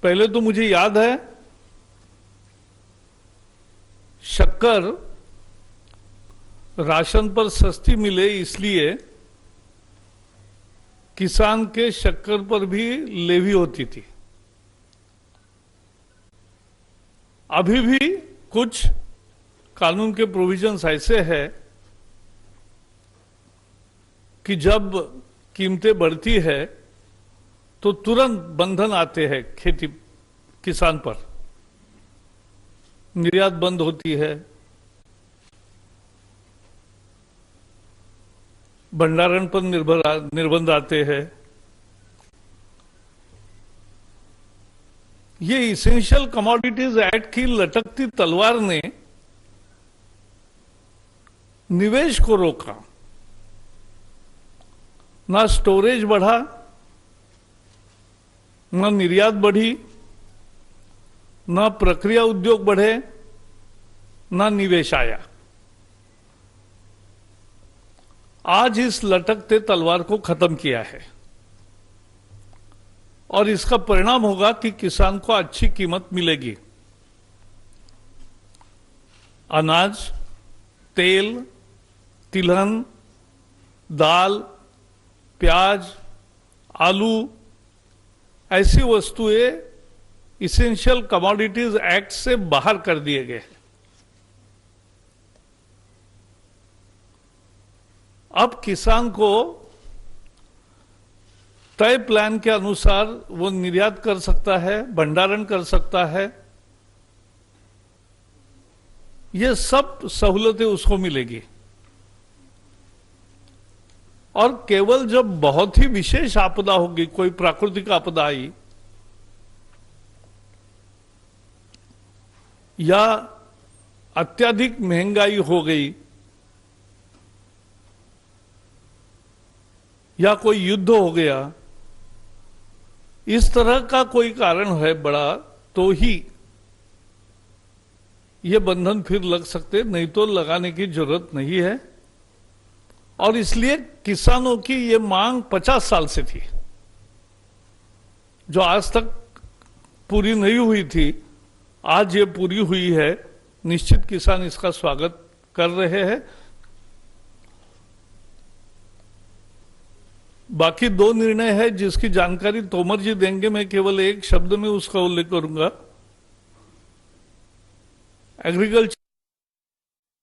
पहले तो मुझे याद है शक्कर राशन पर सस्ती मिले इसलिए किसान के शक्कर पर भी लेवी होती थी। अभी भी कुछ कानून के प्रोविजंस ऐसे हैं कि जब कीमतें बढ़ती है तो तुरंत बंधन आते हैं खेती किसान पर, निर्यात बंद होती है, भंडारण पर निर्बंध आते हैं। ये इसेंशियल कमोडिटीज एक्ट की लटकती तलवार ने निवेश को रोका, ना स्टोरेज बढ़ा, ना निर्यात बढ़ी, ना प्रक्रिया उद्योग बढ़े, ना निवेश आया। आज इस लटकते तलवार को खत्म किया है और इसका परिणाम होगा कि किसान को अच्छी कीमत मिलेगी। अनाज, तेल, तिलहन, दाल, प्याज, आलू ऐसी वस्तुएं इसेंशियल कमोडिटीज एक्ट से बाहर कर दिए गए हैं। अब किसान को तय प्लान के अनुसार वो निर्यात कर सकता है, भंडारण कर सकता है, ये सब सहूलतें उसको मिलेगी। और केवल जब बहुत ही विशेष आपदा होगी, कोई प्राकृतिक आपदा आई या अत्यधिक महंगाई हो गई या कोई युद्ध हो गया, इस तरह का कोई कारण है बड़ा, तो ही ये बंधन फिर लग सकते, नहीं तो लगाने की जरूरत नहीं है। और इसलिए किसानों की ये मांग 50 साल से थी, जो आज तक पूरी नहीं हुई थी, आज ये पूरी हुई है। निश्चित किसान इसका स्वागत कर रहे हैं। बाकी दो निर्णय है जिसकी जानकारी तोमर जी देंगे, मैं केवल एक शब्द में उसका उल्लेख करूंगा। एग्रीकल्चर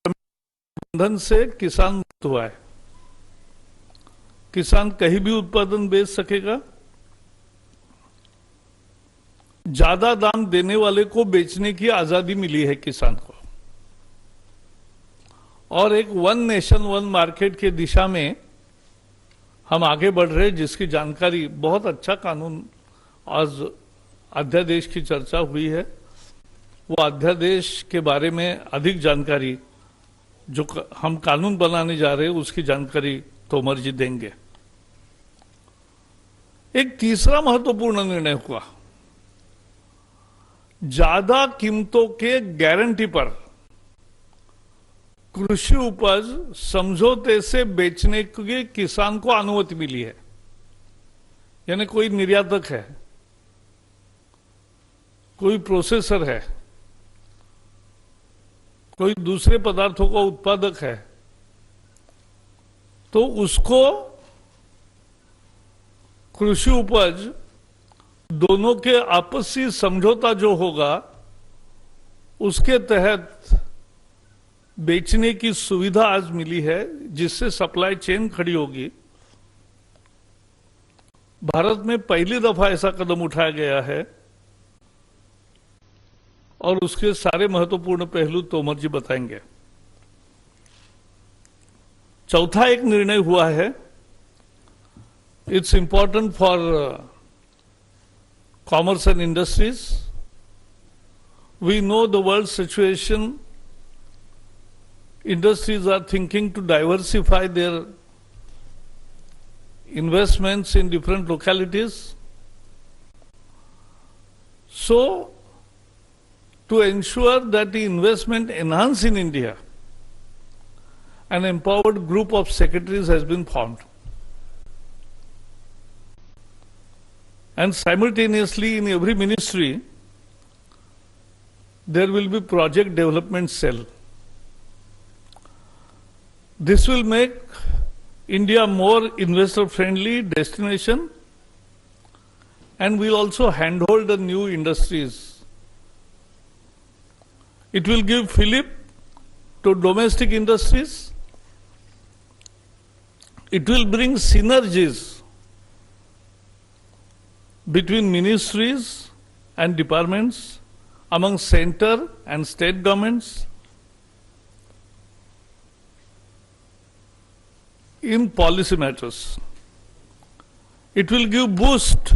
बंधन से किसान मुक्त हुआ है। किसान कहीं भी उत्पादन बेच सकेगा, ज्यादा दाम देने वाले को बेचने की आजादी मिली है किसान को, और एक वन नेशन वन मार्केट की दिशा में हम आगे बढ़ रहे हैं, जिसकी जानकारी बहुत अच्छा कानून आज अध्यादेश की चर्चा हुई है। वो अध्यादेश के बारे में अधिक जानकारी जो हम कानून बनाने जा रहे हैं उसकी जानकारी तोमर जी देंगे। एक तीसरा महत्वपूर्ण निर्णय हुआ, ज्यादा कीमतों के गारंटी पर कृषि उपज समझौते से बेचने की किसान को अनुमति मिली है। यानी कोई निर्यातक है, कोई प्रोसेसर है, कोई दूसरे पदार्थों का उत्पादक है, तो उसको कृषि उपज दोनों के आपसी समझौता जो होगा उसके तहत बेचने की सुविधा आज मिली है, जिससे सप्लाई चेन खड़ी होगी। भारत में पहली दफा ऐसा कदम उठाया गया है और उसके सारे महत्वपूर्ण पहलू तोमर जी बताएंगे। चौथा एक निर्णय हुआ है, it's important for commerce and industries. We know the world situation, industries are thinking to diversify their investments in different localities. So, to ensure that the investment enhance in India, an empowered group of secretaries has been formed. And simultaneously in every ministry, there will be project development cell. This will make India more investor friendly destination and will also handhold the new industries. It will give fillip to domestic industries. It will bring synergies between ministries and departments, among center and state governments, in policy matters. It will give boost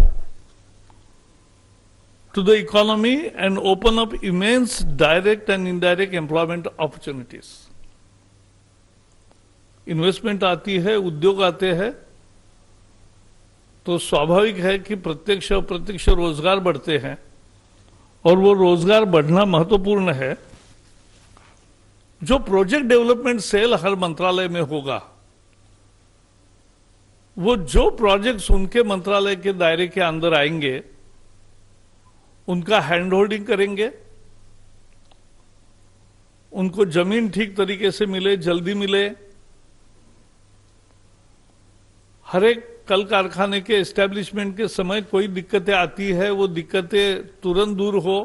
to the economy and open up immense direct and indirect employment opportunities. Investment आती है, उद्योग आते हैं, तो स्वाभाविक है कि प्रत्यक्ष अप्रत्यक्ष रोजगार बढ़ते हैं और वो रोजगार बढ़ना महत्वपूर्ण है. जो प्रोजेक्ट डेवलपमेंट सेल हर मंत्रालय में होगा, वो जो प्रोजेक्ट्स उनके मंत्रालय के दायरे के अंदर आएंगे उनका हैंड होल्डिंग करेंगे, उनको जमीन ठीक तरीके से मिले, जल्दी मिले, हर एक कल कारखाने के एस्टेब्लिशमेंट के समय कोई दिक्कतें आती है, वो दिक्कतें तुरंत दूर हो,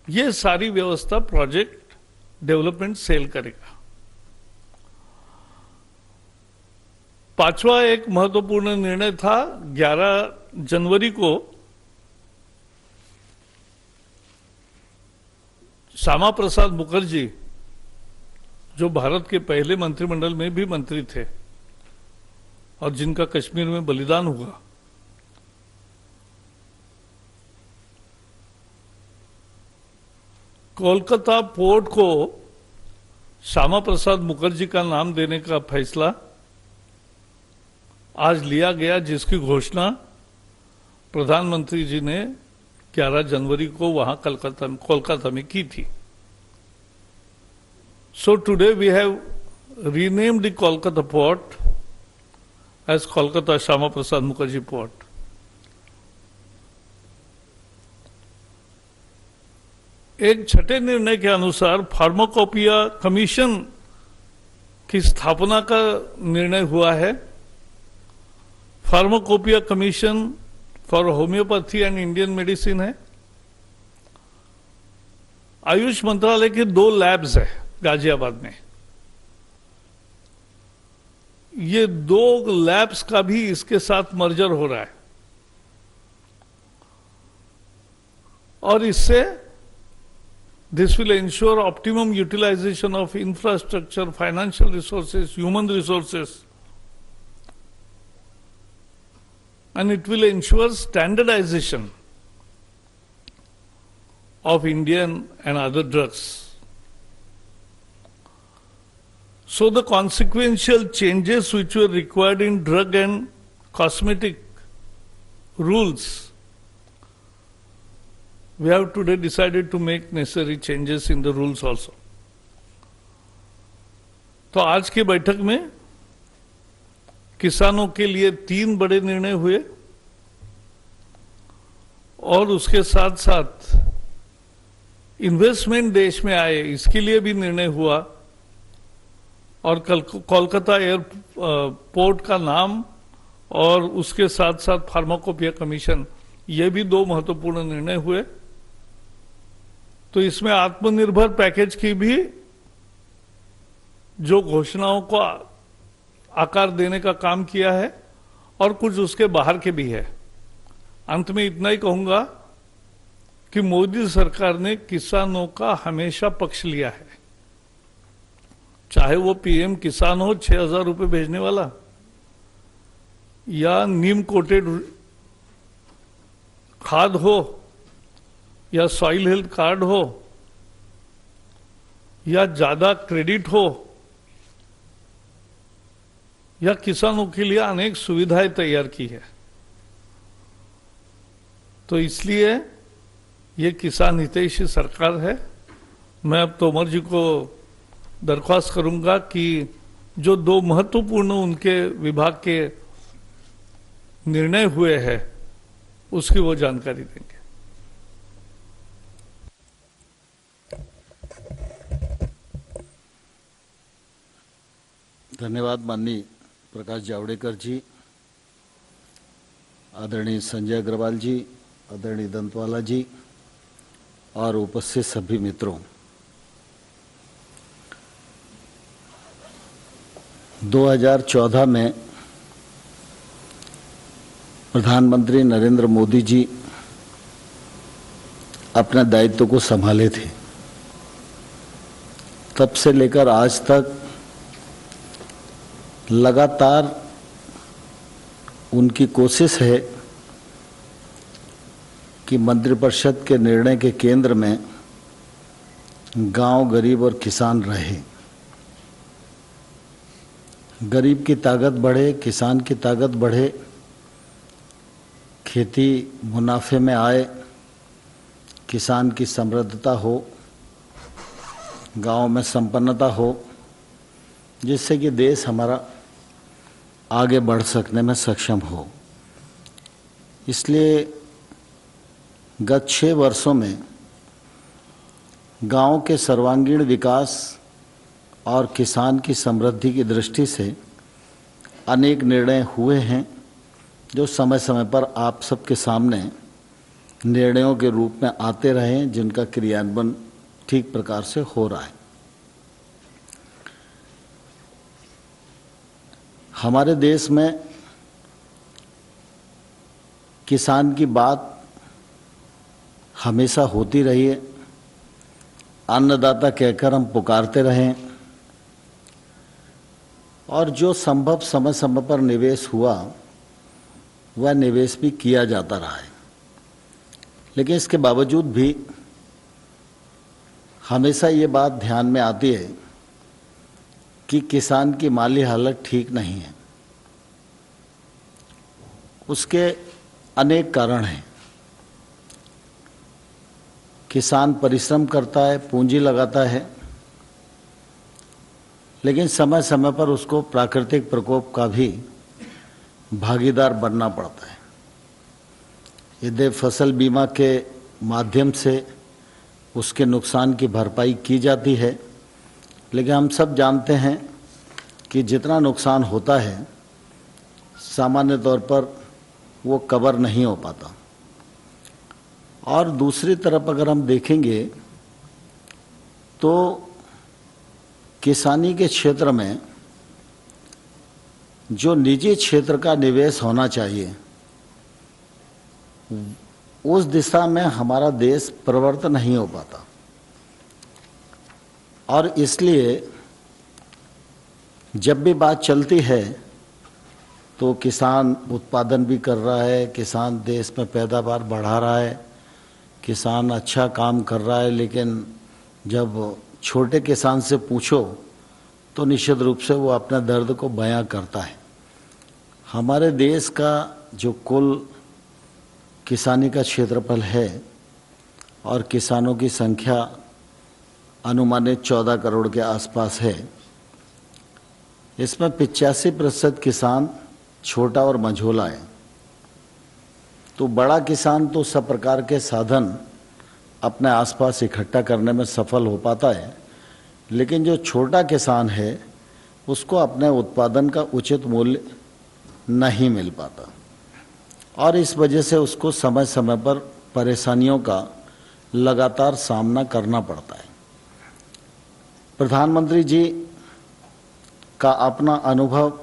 ये सारी व्यवस्था प्रोजेक्ट डेवलपमेंट सेल करेगा. पांचवा एक महत्वपूर्ण निर्णय था. 11 जनवरी को श्यामा प्रसाद मुखर्जी, जो भारत के पहले मंत्रिमंडल में भी मंत्री थे और जिनका कश्मीर में बलिदान हुआ, कोलकाता पोर्ट को श्यामा प्रसाद मुखर्जी का नाम देने का फैसला आज लिया गया, जिसकी घोषणा प्रधानमंत्री जी ने 11 जनवरी को वहां कोलकाता में की थी. So today we have renamed the Kolkata port as Kolkata Shyama Prasad Mukherjee port. एक छठे निर्णय के अनुसार फार्माकोपिया कमीशन की स्थापना का निर्णय हुआ है. Pharmacopoeia commission for homeopathy and Indian medicine है. आयुष मंत्रालय के 2 लैब्स है गाजियाबाद में. ये 2 लैब्स का भी इसके साथ मर्जर हो रहा है और इससे this will ensure optimum utilisation of infrastructure, financial resources, human resources, and it will ensure standardization of Indian and other drugs. So the consequential changes which were required in drug and cosmetic rules, we have today decided to make necessary changes in the rules also. तो आज की बैठक में किसानों के लिए 3 बड़े निर्णय हुए और उसके साथ साथ इन्वेस्टमेंट देश में आए, इसके लिए भी निर्णय हुआ. और कोलकाता एयरपोर्ट का नाम और उसके साथ साथ फार्माकोपिया कमीशन, ये भी 2 महत्वपूर्ण निर्णय हुए. तो इसमें आत्मनिर्भर पैकेज की भी जो घोषणाओं को आकार देने का काम किया है और कुछ उसके बाहर के भी है. अंत में इतना ही कहूंगा कि मोदी सरकार ने किसानों का हमेशा पक्ष लिया है. चाहे वो पीएम किसान हो 6,000 रुपए भेजने वाला, या नीम कोटेड खाद हो, या सॉइल हेल्थ कार्ड हो, या ज्यादा क्रेडिट हो, या किसानों के लिए अनेक सुविधाएं तैयार की है. तो इसलिए ये किसान हितैषी सरकार है. मैं अब तोमर जी को दरख्वास्त करूंगा कि जो 2 महत्वपूर्ण उनके विभाग के निर्णय हुए हैं उसकी वो जानकारी देंगे। धन्यवाद माननीय प्रकाश जावड़ेकर जी, आदरणीय संजय अग्रवाल जी, आदरणीय दंतवाला जी और उपस्थित सभी मित्रों। 2014 में प्रधानमंत्री नरेंद्र मोदी जी अपने दायित्व को संभाले थे। तब से लेकर आज तक लगातार उनकी कोशिश है कि मंत्रिपरिषद के निर्णय के केंद्र में गांव, गरीब और किसान रहे। गरीब की ताकत बढ़े, किसान की ताकत बढ़े, खेती मुनाफे में आए, किसान की समृद्धता हो, गांव में संपन्नता हो, जिससे कि देश हमारा आगे बढ़ सकने में सक्षम हो। इसलिए गत 6 वर्षों में गांव के सर्वांगीण विकास और किसान की समृद्धि की दृष्टि से अनेक निर्णय हुए हैं, जो समय समय पर आप सबके सामने निर्णयों के रूप में आते रहे, जिनका क्रियान्वयन ठीक प्रकार से हो रहा है। हमारे देश में किसान की बात हमेशा होती रही है। अन्नदाता कहकर हम पुकारते रहे और जो संभव समय समय पर निवेश हुआ वह निवेश भी किया जाता रहा है। लेकिन इसके बावजूद भी हमेशा ये बात ध्यान में आती है कि किसान की माली हालत ठीक नहीं है। उसके अनेक कारण हैं। किसान परिश्रम करता है, पूंजी लगाता है, लेकिन समय समय पर उसको प्राकृतिक प्रकोप का भी भागीदार बनना पड़ता है। यदि फसल बीमा के माध्यम से उसके नुकसान की भरपाई की जाती है, लेकिन हम सब जानते हैं कि जितना नुकसान होता है सामान्य तौर पर वो कवर नहीं हो पाता। और दूसरी तरफ अगर हम देखेंगे तो किसानी के क्षेत्र में जो निजी क्षेत्र का निवेश होना चाहिए, उस दिशा में हमारा देश प्रवृत्त नहीं हो पाता। और इसलिए जब भी बात चलती है तो किसान उत्पादन भी कर रहा है, किसान देश में पैदावार बढ़ा रहा है, किसान अच्छा काम कर रहा है, लेकिन जब छोटे किसान से पूछो तो निश्चित रूप से वो अपने दर्द को बयां करता है। हमारे देश का जो कुल किसानी का क्षेत्रफल है और किसानों की संख्या अनुमानित 14 करोड़ के आसपास है, इसमें 85% किसान छोटा और मझोला है। तो बड़ा किसान तो सब प्रकार के साधन अपने आसपास इकट्ठा करने में सफल हो पाता है, लेकिन जो छोटा किसान है उसको अपने उत्पादन का उचित मूल्य नहीं मिल पाता और इस वजह से उसको समय समय पर परेशानियों का लगातार सामना करना पड़ता है। प्रधानमंत्री जी का अपना अनुभव,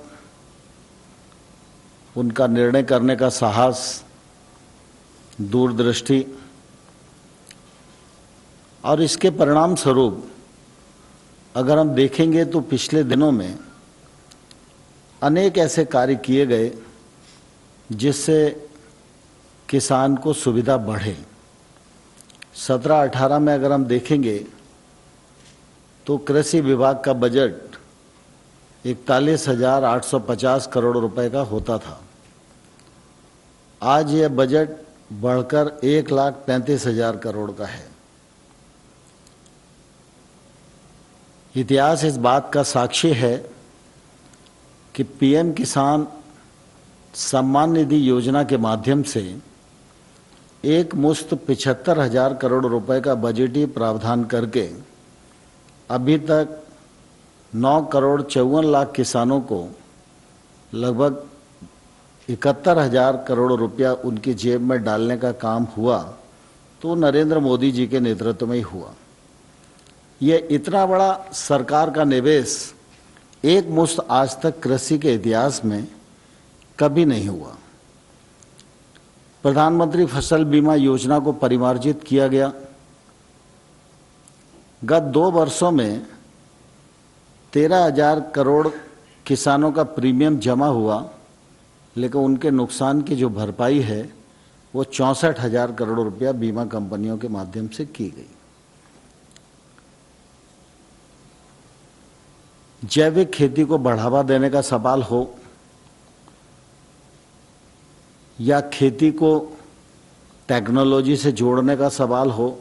उनका निर्णय करने का साहस, दूरदृष्टि और इसके परिणाम स्वरूप अगर हम देखेंगे तो पिछले दिनों में अनेक ऐसे कार्य किए गए जिससे किसान को सुविधा बढ़े। 17-18 में अगर हम देखेंगे तो कृषि विभाग का बजट 41,850 करोड़ रुपए का होता था। आज यह बजट बढ़कर 1,35,000 करोड़ का है। इतिहास इस बात का साक्षी है कि पीएम किसान सम्मान निधि योजना के माध्यम से एक मुश्त 75,000 करोड़ रुपए का बजटीय प्रावधान करके अभी तक 9 करोड़ 54 लाख किसानों को लगभग 71,000 करोड़ रुपया उनकी जेब में डालने का काम हुआ, तो नरेंद्र मोदी जी के नेतृत्व में ही हुआ। ये इतना बड़ा सरकार का निवेश एक मुश्त आज तक कृषि के इतिहास में कभी नहीं हुआ। प्रधानमंत्री फसल बीमा योजना को परिमार्जित किया गया। गत 2 वर्षों में 13,000 करोड़ किसानों का प्रीमियम जमा हुआ, लेकिन उनके नुकसान की जो भरपाई है वो 64,000 करोड़ रुपया बीमा कंपनियों के माध्यम से की गई। जैविक खेती को बढ़ावा देने का सवाल हो या खेती को टेक्नोलॉजी से जोड़ने का सवाल हो,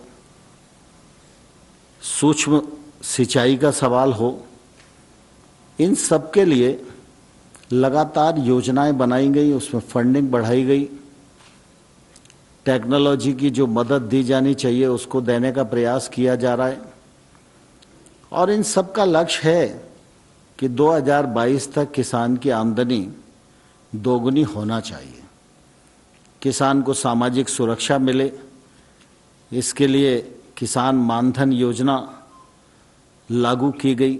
सूक्ष्म सिंचाई का सवाल हो, इन सब के लिए लगातार योजनाएं बनाई गई, उसमें फंडिंग बढ़ाई गई। टेक्नोलॉजी की जो मदद दी जानी चाहिए उसको देने का प्रयास किया जा रहा है और इन सब का लक्ष्य है कि 2022 तक किसान की आमदनी दोगुनी होना चाहिए, किसान को सामाजिक सुरक्षा मिले। इसके लिए किसान मानधन योजना लागू की गई।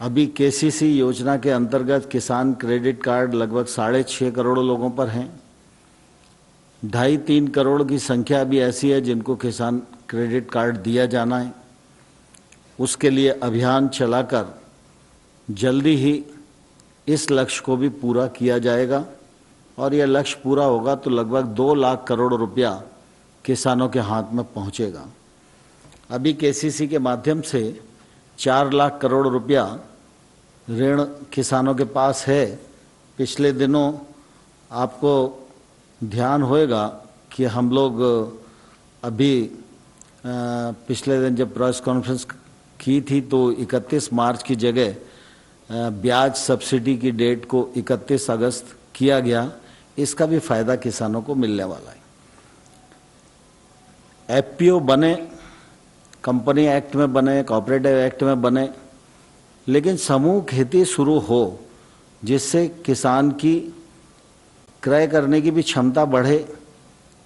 अभी केसीसी योजना के अंतर्गत किसान क्रेडिट कार्ड लगभग 6.5 करोड़ लोगों पर हैं। 2.5-3 करोड़ की संख्या भी ऐसी है जिनको किसान क्रेडिट कार्ड दिया जाना है। उसके लिए अभियान चलाकर जल्दी ही इस लक्ष्य को भी पूरा किया जाएगा और यह लक्ष्य पूरा होगा तो लगभग 2 लाख करोड़ रुपया किसानों के हाथ में पहुंचेगा। अभी केसीसी के माध्यम से 4 लाख करोड़ रुपया ऋण किसानों के पास है। पिछले दिनों आपको ध्यान होगा कि हम लोग अभी पिछले दिन जब प्रेस कॉन्फ्रेंस की थी तो 31 मार्च की जगह ब्याज सब्सिडी की डेट को 31 अगस्त किया गया। इसका भी फायदा किसानों को मिलने वाला है। एफपीओ बने, कंपनी एक्ट में बने, कोऑपरेटिव एक्ट में बने, लेकिन समूह खेती शुरू हो जिससे किसान की क्रय करने की भी क्षमता बढ़े,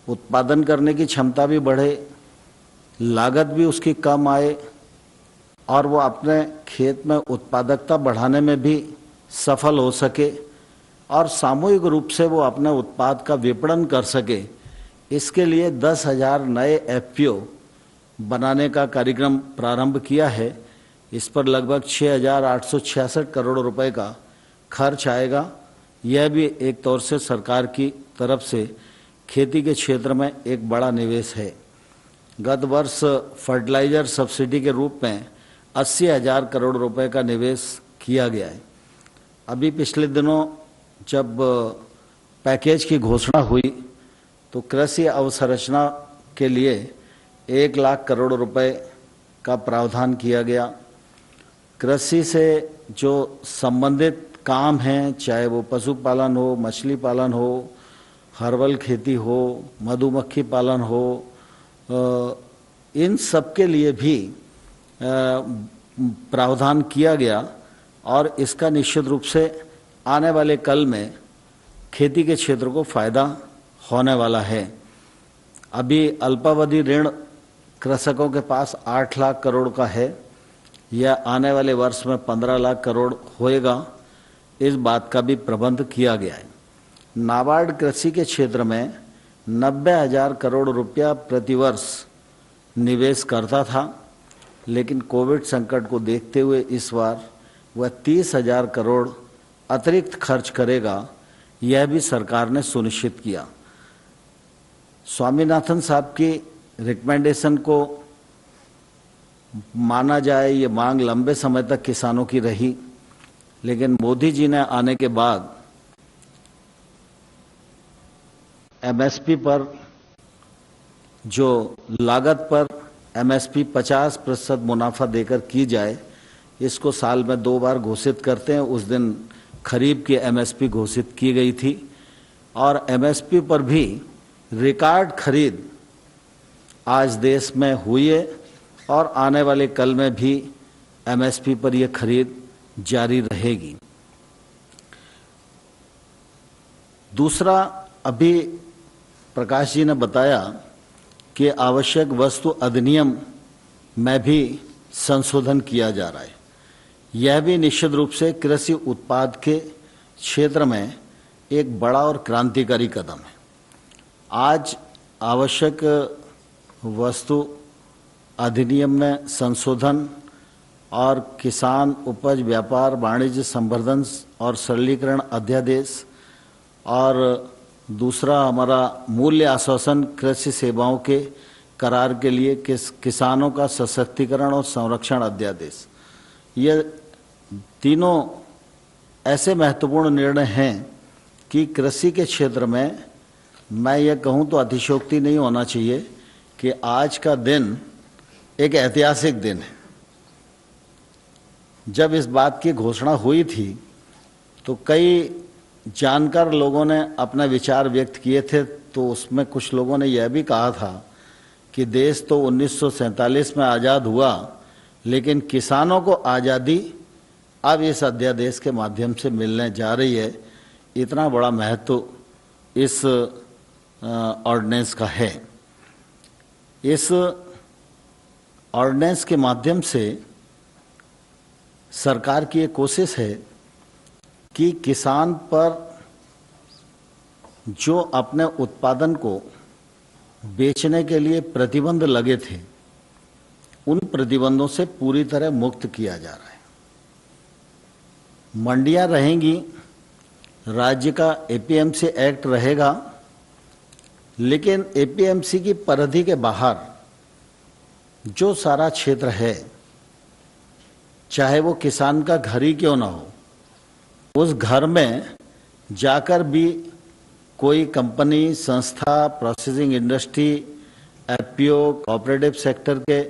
उत्पादन करने की क्षमता भी बढ़े, लागत भी उसकी कम आए और वो अपने खेत में उत्पादकता बढ़ाने में भी सफल हो सके और सामूहिक रूप से वो अपने उत्पाद का विपणन कर सके। इसके लिए 10,000 नए एफपीओ बनाने का कार्यक्रम प्रारंभ किया है। इस पर लगभग 6,866 करोड़ रुपए का खर्च आएगा। यह भी एक तौर से सरकार की तरफ से खेती के क्षेत्र में एक बड़ा निवेश है। गत वर्ष फर्टिलाइजर सब्सिडी के रूप में 80,000 करोड़ रुपए का निवेश किया गया है। अभी पिछले दिनों जब पैकेज की घोषणा हुई तो कृषि अवसंरचना के लिए 1 लाख करोड़ रुपए का प्रावधान किया गया। कृषि से जो संबंधित काम हैं, चाहे वो पशुपालन हो, मछली पालन हो, हर्बल खेती हो, मधुमक्खी पालन हो, इन सब के लिए भी प्रावधान किया गया और इसका निश्चित रूप से आने वाले कल में खेती के क्षेत्र को फायदा होने वाला है। अभी अल्पावधि ऋण कृषकों के पास 8 लाख करोड़ का है, यह आने वाले वर्ष में 15 लाख करोड़ होएगा। इस बात का भी प्रबंध किया गया है। नाबार्ड कृषि के क्षेत्र में 90,000 करोड़ रुपया प्रतिवर्ष निवेश करता था, लेकिन कोविड संकट को देखते हुए इस बार वह 30,000 करोड़ अतिरिक्त खर्च करेगा, यह भी सरकार ने सुनिश्चित किया। स्वामीनाथन साहब की रिकमेंडेशन को माना जाए, ये मांग लंबे समय तक किसानों की रही, लेकिन मोदी जी ने आने के बाद एमएसपी पर जो लागत पर एमएसपी 50% मुनाफा देकर की जाए, इसको साल में 2 बार घोषित करते हैं। उस दिन खरीफ की एमएसपी घोषित की गई थी और एमएसपी पर भी रिकॉर्ड खरीद आज देश में हुई है और आने वाले कल में भी एमएसपी पर यह खरीद जारी रहेगी। दूसरा, अभी प्रकाश जी ने बताया कि आवश्यक वस्तु अधिनियम में भी संशोधन किया जा रहा है। यह भी निश्चित रूप से कृषि उत्पाद के क्षेत्र में एक बड़ा और क्रांतिकारी कदम है। आज आवश्यक वस्तु अधिनियम में संशोधन और किसान उपज व्यापार वाणिज्य संवर्धन और सरलीकरण अध्यादेश और दूसरा हमारा मूल्य आश्वासन कृषि सेवाओं के करार के लिए किसानों का सशक्तिकरण और संरक्षण अध्यादेश, ये तीनों ऐसे महत्वपूर्ण निर्णय हैं कि कृषि के क्षेत्र में मैं ये कहूँ तो अतिशयोक्ति नहीं होना चाहिए कि आज का दिन एक ऐतिहासिक दिन है। जब इस बात की घोषणा हुई थी तो कई जानकार लोगों ने अपने विचार व्यक्त किए थे, तो उसमें कुछ लोगों ने यह भी कहा था कि देश तो 1947 में आज़ाद हुआ, लेकिन किसानों को आज़ादी अब इस अध्यादेश के माध्यम से मिलने जा रही है। इतना बड़ा महत्व इस ऑर्डिनेंस का है। इस ऑर्डिनेंस के माध्यम से सरकार की एक कोशिश है कि किसान पर जो अपने उत्पादन को बेचने के लिए प्रतिबंध लगे थे, उन प्रतिबंधों से पूरी तरह मुक्त किया जा रहा है। मंडियां रहेंगी, राज्य का एपीएमसी एक्ट रहेगा, लेकिन एपीएमसी की परिधि के बाहर जो सारा क्षेत्र है, चाहे वो किसान का घर ही क्यों ना हो, उस घर में जाकर भी कोई कंपनी, संस्था, processing industry, FPO, cooperative sector के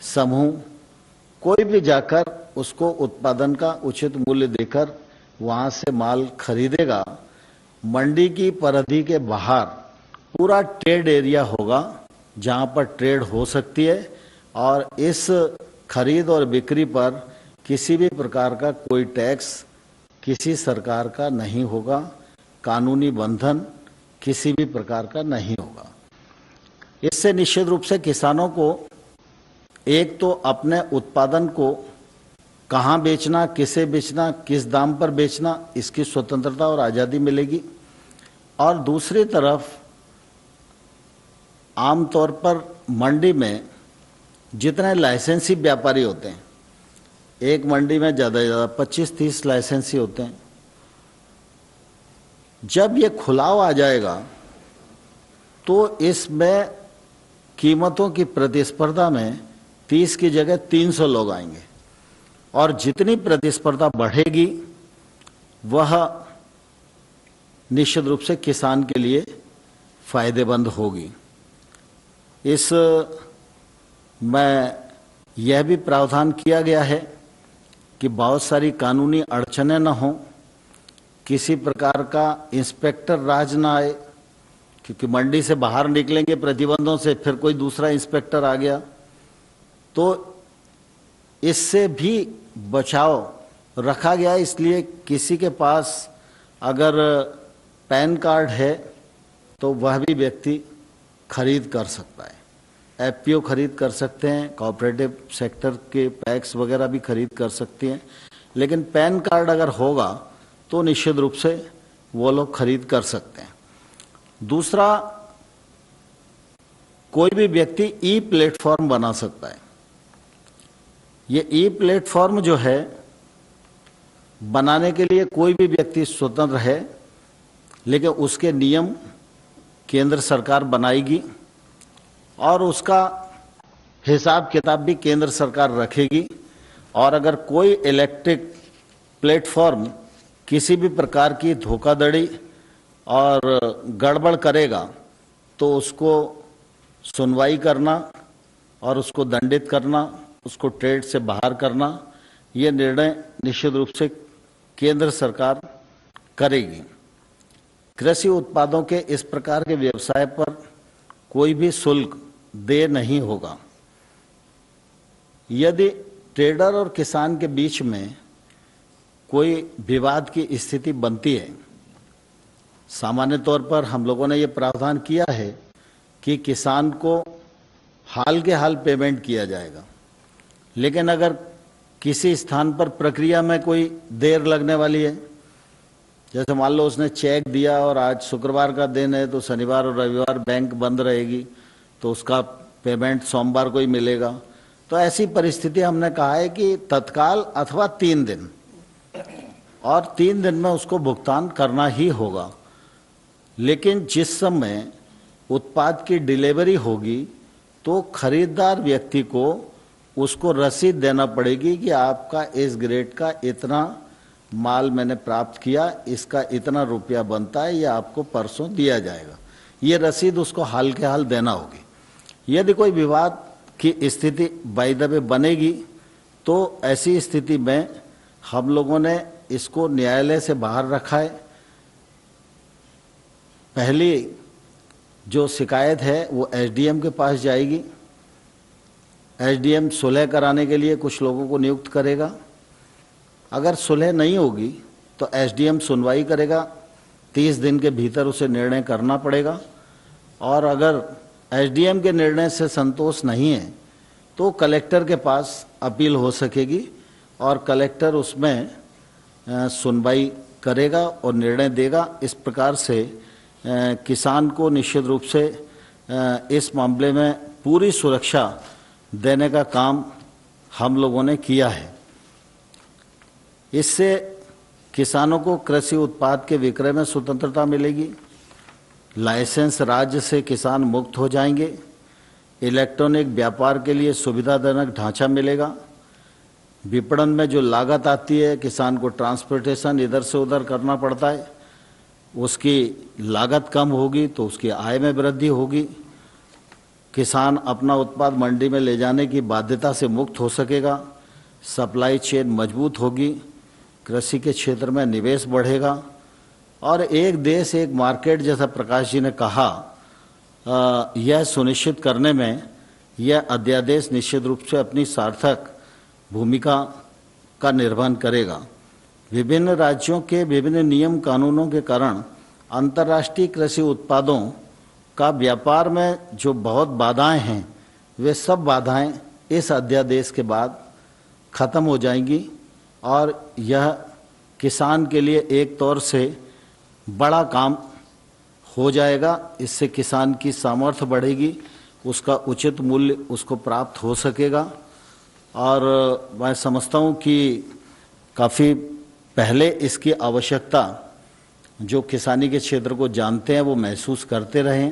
समूह, कोई भी जाकर उसको उत्पादन का उचित मूल्य देकर वहां से माल खरीदेगा। मंडी की परिधि के बाहर पूरा ट्रेड एरिया होगा जहां पर ट्रेड हो सकती है और इस खरीद और बिक्री पर किसी भी प्रकार का कोई टैक्स किसी सरकार का नहीं होगा, कानूनी बंधन किसी भी प्रकार का नहीं होगा। इससे निश्चित रूप से किसानों को एक तो अपने उत्पादन को कहाँ बेचना, किसे बेचना, किस दाम पर बेचना, इसकी स्वतंत्रता और आज़ादी मिलेगी। और दूसरी तरफ आमतौर पर मंडी में जितने लाइसेंसी व्यापारी होते हैं, एक मंडी में ज़्यादा से ज़्यादा 25-30 लाइसेंसी होते हैं। जब ये खुलाव आ जाएगा तो इसमें कीमतों की प्रतिस्पर्धा में 30 की जगह 300 लोग आएंगे और जितनी प्रतिस्पर्धा बढ़ेगी वह निश्चित रूप से किसान के लिए फायदेमंद होगी। इस में यह भी प्रावधान किया गया है कि बहुत सारी कानूनी अड़चनें न हों, किसी प्रकार का इंस्पेक्टर राज न आए, क्योंकि मंडी से बाहर निकलेंगे प्रतिबंधों से, फिर कोई दूसरा इंस्पेक्टर आ गया तो इससे भी बचाव रखा गया। इसलिए किसी के पास अगर पैन कार्ड है तो वह भी व्यक्ति खरीद कर सकता है, एफपीओ खरीद कर सकते हैं, कोऑपरेटिव सेक्टर के पैक्स वगैरह भी खरीद कर सकती हैं, लेकिन पैन कार्ड अगर होगा तो निश्चित रूप से वो लोग खरीद कर सकते हैं। दूसरा, कोई भी व्यक्ति ई प्लेटफॉर्म बना सकता है। ये ई प्लेटफॉर्म जो है बनाने के लिए कोई भी व्यक्ति स्वतंत्र है, लेकिन उसके नियम केंद्र सरकार बनाएगी और उसका हिसाब किताब भी केंद्र सरकार रखेगी। और अगर कोई इलेक्ट्रिक प्लेटफॉर्म किसी भी प्रकार की धोखाधड़ी और गड़बड़ करेगा तो उसको सुनवाई करना और उसको दंडित करना, उसको ट्रेड से बाहर करना, ये निर्णय निश्चित रूप से केंद्र सरकार करेगी। कृषि उत्पादों के इस प्रकार के व्यवसाय पर कोई भी शुल्क देय नहीं होगा। यदि ट्रेडर और किसान के बीच में कोई विवाद की स्थिति बनती है, सामान्य तौर पर हम लोगों ने ये प्रावधान किया है कि किसान को हाल के हाल पेमेंट किया जाएगा। लेकिन अगर किसी स्थान पर प्रक्रिया में कोई देर लगने वाली है, जैसे मान लो उसने चेक दिया और आज शुक्रवार का दिन है तो शनिवार और रविवार बैंक बंद रहेगी, तो उसका पेमेंट सोमवार को ही मिलेगा, तो ऐसी परिस्थिति हमने कहा है कि तत्काल अथवा 3 दिन, और 3 दिन में उसको भुगतान करना ही होगा। लेकिन जिस समय उत्पाद की डिलीवरी होगी तो खरीदार व्यक्ति को उसको रसीद देना पड़ेगी कि आपका इस ग्रेड का इतना माल मैंने प्राप्त किया, इसका इतना रुपया बनता है, ये आपको परसों दिया जाएगा। ये रसीद उसको हाल के हाल देना होगी। यदि कोई विवाद की स्थिति बाय द वे बनेगी तो ऐसी स्थिति में हम लोगों ने इसको न्यायालय से बाहर रखा है। पहली जो शिकायत है वो एसडीएम के पास जाएगी। एसडीएम सुलह कराने के लिए कुछ लोगों को नियुक्त करेगा। अगर सुलह नहीं होगी तो एसडीएम सुनवाई करेगा, 30 दिन के भीतर उसे निर्णय करना पड़ेगा। और अगर एसडीएम के निर्णय से संतोष नहीं है तो कलेक्टर के पास अपील हो सकेगी और कलेक्टर उसमें सुनवाई करेगा और निर्णय देगा। इस प्रकार से किसान को निश्चित रूप से इस मामले में पूरी सुरक्षा देने का काम हम लोगों ने किया है। इससे किसानों को कृषि उत्पाद के विक्रय में स्वतंत्रता मिलेगी, लाइसेंस राज्य से किसान मुक्त हो जाएंगे, इलेक्ट्रॉनिक व्यापार के लिए सुविधाजनक ढांचा मिलेगा, विपणन में जो लागत आती है, किसान को ट्रांसपोर्टेशन इधर से उधर करना पड़ता है, उसकी लागत कम होगी तो उसकी आय में वृद्धि होगी, किसान अपना उत्पाद मंडी में ले जाने की बाध्यता से मुक्त हो सकेगा, सप्लाई चेन मजबूत होगी, कृषि के क्षेत्र में निवेश बढ़ेगा और एक देश एक मार्केट जैसा प्रकाश जी ने कहा, यह सुनिश्चित करने में यह अध्यादेश निश्चित रूप से अपनी सार्थक भूमिका का निर्वहन करेगा। विभिन्न राज्यों के विभिन्न नियम कानूनों के कारण अंतर्राष्ट्रीय कृषि उत्पादों का व्यापार में जो बहुत बाधाएं हैं, वे सब बाधाएं इस अध्यादेश के बाद खत्म हो जाएंगी और यह किसान के लिए एक तौर से बड़ा काम हो जाएगा। इससे किसान की सामर्थ्य बढ़ेगी, उसका उचित मूल्य उसको प्राप्त हो सकेगा। और मैं समझता हूँ कि काफ़ी पहले इसकी आवश्यकता जो किसानी के क्षेत्र को जानते हैं वो महसूस करते रहे।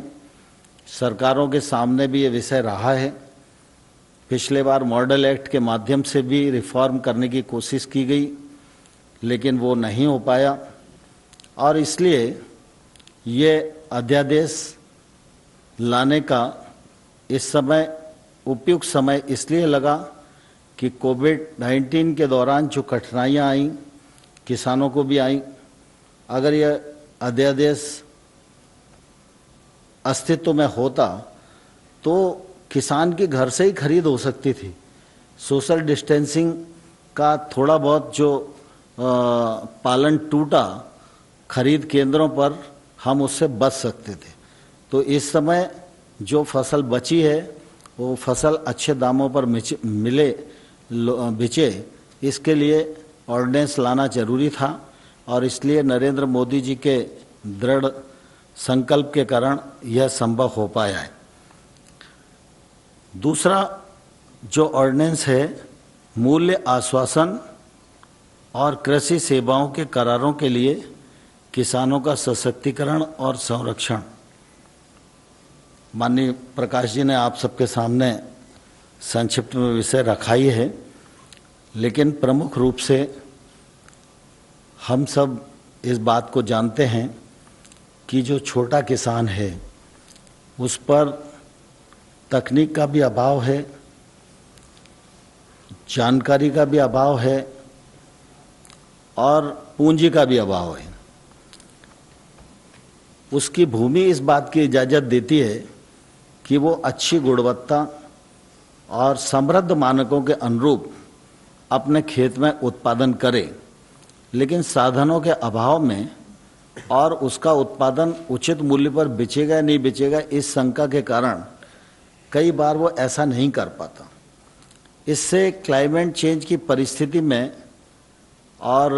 सरकारों के सामने भी ये विषय रहा है। पिछले बार मॉडल एक्ट के माध्यम से भी रिफॉर्म करने की कोशिश की गई, लेकिन वो नहीं हो पाया और इसलिए ये अध्यादेश लाने का इस समय उपयुक्त समय इसलिए लगा कि कोविड-19 के दौरान जो कठिनाइयाँ आईं, किसानों को भी आईं। अगर यह अध्यादेश अस्तित्व में होता तो किसान की घर से ही खरीद हो सकती थी। सोशल डिस्टेंसिंग का थोड़ा बहुत जो पालन टूटा खरीद केंद्रों पर, हम उससे बच सकते थे। तो इस समय जो फसल बची है वो फसल अच्छे दामों पर बिचे, इसके लिए ऑर्डिनेंस लाना जरूरी था और इसलिए नरेंद्र मोदी जी के दृढ़ संकल्प के कारण यह संभव हो पाया है। दूसरा जो ऑर्डिनेंस है, मूल्य आश्वासन और कृषि सेवाओं के करारों के लिए किसानों का सशक्तिकरण और संरक्षण। माननीय प्रकाश जी ने आप सबके सामने संक्षिप्त में विषय रखा ही है, लेकिन प्रमुख रूप से हम सब इस बात को जानते हैं कि जो छोटा किसान है उस पर तकनीक का भी अभाव है, जानकारी का भी अभाव है और पूंजी का भी अभाव है। उसकी भूमि इस बात की इजाज़त देती है कि वो अच्छी गुणवत्ता और समृद्ध मानकों के अनुरूप अपने खेत में उत्पादन करे, लेकिन साधनों के अभाव में और उसका उत्पादन उचित मूल्य पर बेचेगा या नहीं बेचेगा इस शंका के कारण कई बार वो ऐसा नहीं कर पाता। इससे क्लाइमेट चेंज की परिस्थिति में और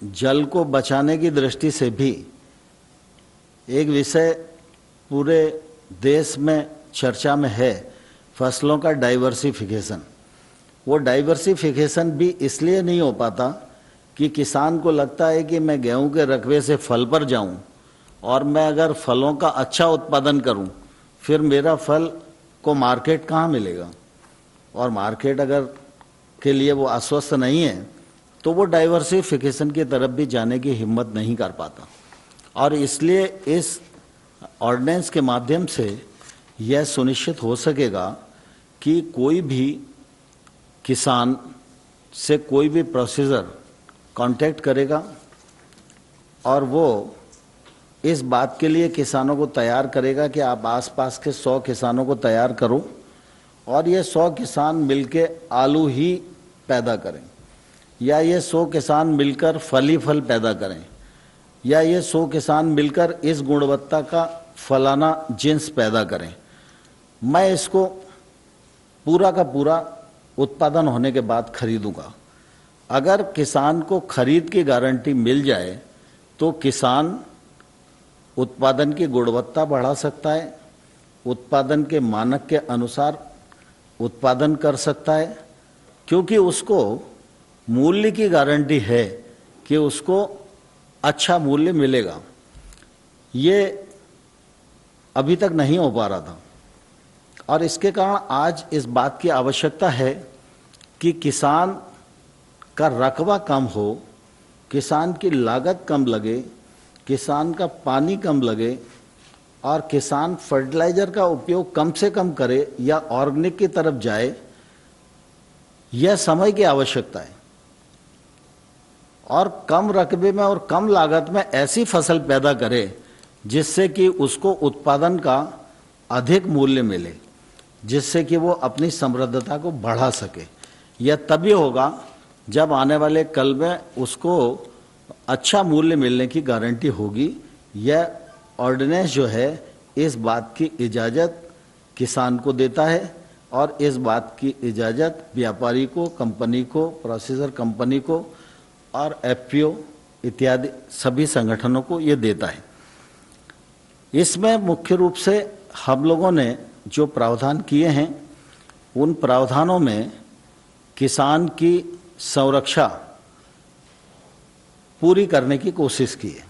जल को बचाने की दृष्टि से भी एक विषय पूरे देश में चर्चा में है, फसलों का डाइवर्सिफिकेशन। वो डाइवर्सिफिकेशन भी इसलिए नहीं हो पाता कि किसान को लगता है कि मैं गेहूं के रकबे से फल पर जाऊं और मैं अगर फलों का अच्छा उत्पादन करूं फिर मेरा फल को मार्केट कहाँ मिलेगा, और मार्केट अगर के लिए वो आश्वस्त नहीं है तो वो डाइवर्सिफिकेशन की तरफ भी जाने की हिम्मत नहीं कर पाता। और इसलिए इस ऑर्डिनेंस के माध्यम से यह सुनिश्चित हो सकेगा कि कोई भी किसान से कोई भी प्रोसीजर कांटेक्ट करेगा और वो इस बात के लिए किसानों को तैयार करेगा कि आप आसपास के 100 किसानों को तैयार करो और ये 100 किसान मिलके आलू ही पैदा करें, या ये 100 किसान मिलकर फल ही फल पैदा करें, या ये 100 किसान मिलकर इस गुणवत्ता का फलाना जिन्स पैदा करें। मैं इसको पूरा का पूरा उत्पादन होने के बाद खरीदूंगा। अगर किसान को खरीद की गारंटी मिल जाए तो किसान उत्पादन की गुणवत्ता बढ़ा सकता है, उत्पादन के मानक के अनुसार उत्पादन कर सकता है, क्योंकि उसको मूल्य की गारंटी है कि उसको अच्छा मूल्य मिलेगा। ये अभी तक नहीं हो पा रहा था और इसके कारण आज इस बात की आवश्यकता है कि किसान का रकबा कम हो, किसान की लागत कम लगे, किसान का पानी कम लगे और किसान फर्टिलाइजर का उपयोग कम से कम करे या ऑर्गेनिक की तरफ जाए। यह समय की आवश्यकता है और कम रकबे में और कम लागत में ऐसी फसल पैदा करे जिससे कि उसको उत्पादन का अधिक मूल्य मिले, जिससे कि वो अपनी समृद्धता को बढ़ा सके। यह तभी होगा जब आने वाले कल में उसको अच्छा मूल्य मिलने की गारंटी होगी। यह ऑर्डिनेंस जो है इस बात की इजाज़त किसान को देता है और इस बात की इजाज़त व्यापारी को, कंपनी को, प्रोसेसर कंपनी को और एफपीओ इत्यादि सभी संगठनों को ये देता है। इसमें मुख्य रूप से हम लोगों ने जो प्रावधान किए हैं उन प्रावधानों में किसान की संरक्षा पूरी करने की कोशिश की है।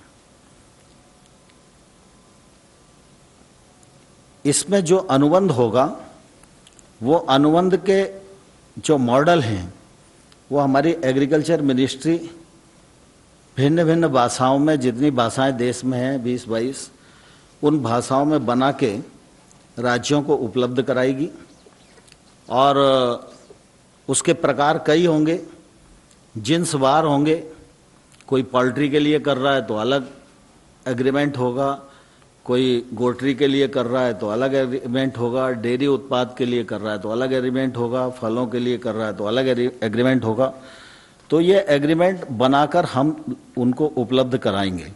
इसमें जो अनुबंध होगा वो अनुबंध के जो मॉडल हैं वो हमारी एग्रीकल्चर मिनिस्ट्री भिन्न भिन्न भाषाओं में, जितनी भाषाएं देश में हैं 20-22, उन भाषाओं में बना के राज्यों को उपलब्ध कराएगी। और उसके प्रकार कई होंगे, जिन्सवार होंगे। कोई पोल्ट्री के लिए कर रहा है तो अलग एग्रीमेंट होगा, कोई गोट्री के लिए कर रहा है तो अलग एग्रीमेंट होगा, डेयरी उत्पाद के लिए कर रहा है तो अलग एग्रीमेंट होगा, फलों के लिए कर रहा है तो अलग एग्रीमेंट होगा। तो ये एग्रीमेंट बनाकर हम उनको उपलब्ध कराएंगे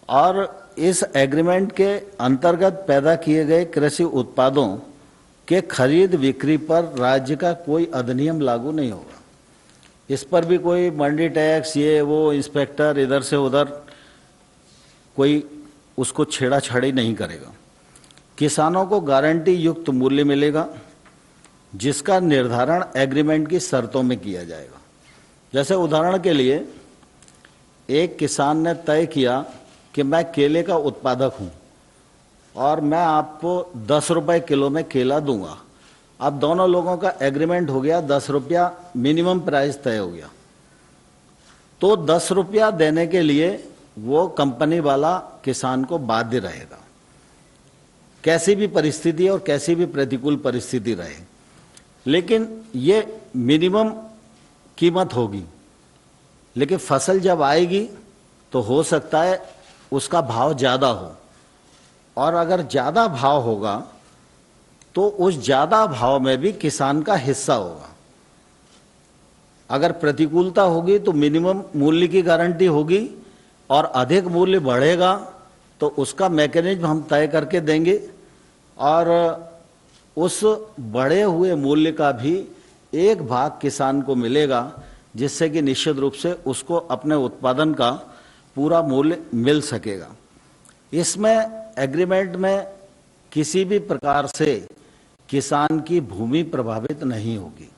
और इस एग्रीमेंट के अंतर्गत पैदा किए गए कृषि उत्पादों के खरीद बिक्री पर राज्य का कोई अधिनियम लागू नहीं होगा। इस पर भी कोई मंडी टैक्स, ये वो इंस्पेक्टर इधर से उधर कोई उसको छेड़ाछाड़ी नहीं करेगा। किसानों को गारंटी युक्त मूल्य मिलेगा जिसका निर्धारण एग्रीमेंट की शर्तों में किया जाएगा। जैसे उदाहरण के लिए एक किसान ने तय किया कि मैं केले का उत्पादक हूं और मैं आपको 10 रुपए किलो में केला दूंगा। अब दोनों लोगों का एग्रीमेंट हो गया, 10 रुपया मिनिमम प्राइस तय हो गया। तो 10 रुपया देने के लिए वो कंपनी वाला किसान को बाध्य रहेगा, कैसी भी परिस्थिति और कैसी भी प्रतिकूल परिस्थिति रहे। लेकिन ये मिनिमम कीमत होगी, लेकिन फसल जब आएगी तो हो सकता है उसका भाव ज़्यादा हो, और अगर ज़्यादा भाव होगा तो उस ज़्यादा भाव में भी किसान का हिस्सा होगा। अगर प्रतिकूलता होगी तो मिनिमम मूल्य की गारंटी होगी, और अधिक मूल्य बढ़ेगा तो उसका मैकेनिज्म हम तय करके देंगे, और उस बढ़े हुए मूल्य का भी एक भाग किसान को मिलेगा, जिससे कि निश्चित रूप से उसको अपने उत्पादन का पूरा मूल्य मिल सकेगा। इसमें एग्रीमेंट में किसी भी प्रकार से किसान की भूमि प्रभावित नहीं होगी।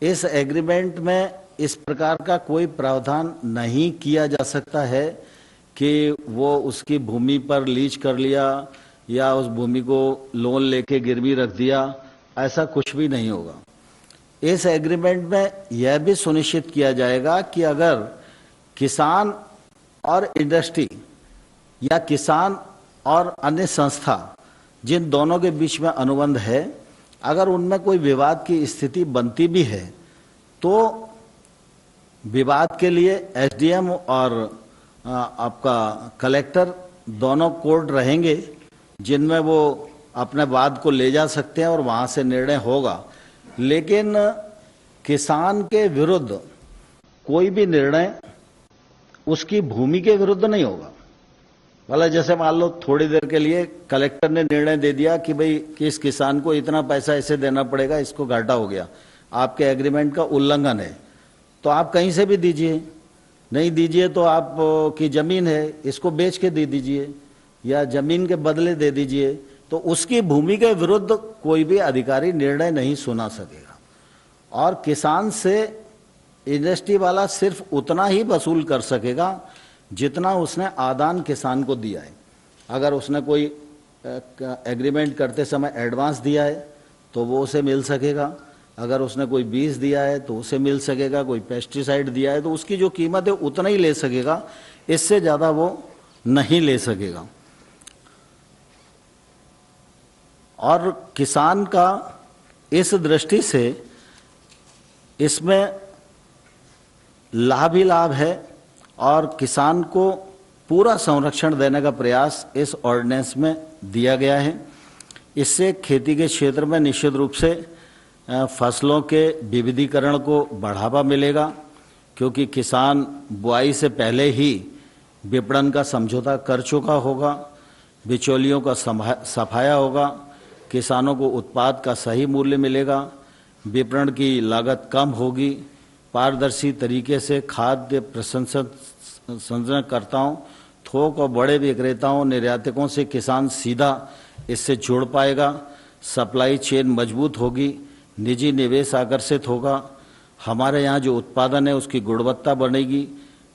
इस एग्रीमेंट में इस प्रकार का कोई प्रावधान नहीं किया जा सकता है कि वो उसकी भूमि पर लीज कर लिया या उस भूमि को लोन लेके गिरवी रख दिया, ऐसा कुछ भी नहीं होगा। इस एग्रीमेंट में यह भी सुनिश्चित किया जाएगा कि अगर किसान और इंडस्ट्री या किसान और अन्य संस्था, जिन दोनों के बीच में अनुबंध है, अगर उनमें कोई विवाद की स्थिति बनती भी है तो विवाद के लिए एसडीएम और आपका कलेक्टर दोनों कोर्ट रहेंगे, जिनमें वो अपने वाद को ले जा सकते हैं और वहां से निर्णय होगा। लेकिन किसान के विरुद्ध कोई भी निर्णय उसकी भूमि के विरुद्ध नहीं होगा। भला जैसे मान लो थोड़ी देर के लिए कलेक्टर ने निर्णय दे दिया कि भाई कि इस किसान को इतना पैसा ऐसे देना पड़ेगा, इसको घाटा हो गया, आपके एग्रीमेंट का उल्लंघन है, तो आप कहीं से भी दीजिए, नहीं दीजिए तो आप की जमीन है, इसको बेच के दे दीजिए या जमीन के बदले दे दीजिए, तो उसकी भूमि के विरुद्ध कोई भी अधिकारी निर्णय नहीं सुना सकेगा। और किसान से इंडस्ट्री वाला सिर्फ उतना ही वसूल कर सकेगा जितना उसने आदान किसान को दिया है। अगर उसने कोई एग्रीमेंट करते समय एडवांस दिया है तो वो उसे मिल सकेगा, अगर उसने कोई बीज दिया है तो उसे मिल सकेगा, कोई पेस्टिसाइड दिया है तो उसकी जो कीमत है उतना ही ले सकेगा, इससे ज़्यादा वो नहीं ले सकेगा। और किसान का इस दृष्टि से इसमें लाभ ही लाभ है, और किसान को पूरा संरक्षण देने का प्रयास इस ऑर्डिनेंस में दिया गया है। इससे खेती के क्षेत्र में निश्चित रूप से फसलों के विविधीकरण को बढ़ावा मिलेगा, क्योंकि किसान बुआई से पहले ही विपणन का समझौता कर चुका होगा, बिचौलियों का सफाया होगा, किसानों को उत्पाद का सही मूल्य मिलेगा, विपणन की लागत कम होगी, पारदर्शी तरीके से खाद्य प्रसंस्करणकर्ताओं, थोक और बड़े विक्रेताओं, निर्यातकों से किसान सीधा इससे जुड़ पाएगा, सप्लाई चेन मजबूत होगी, निजी निवेश आकर्षित होगा, हमारे यहाँ जो उत्पादन है उसकी गुणवत्ता बढ़ेगी,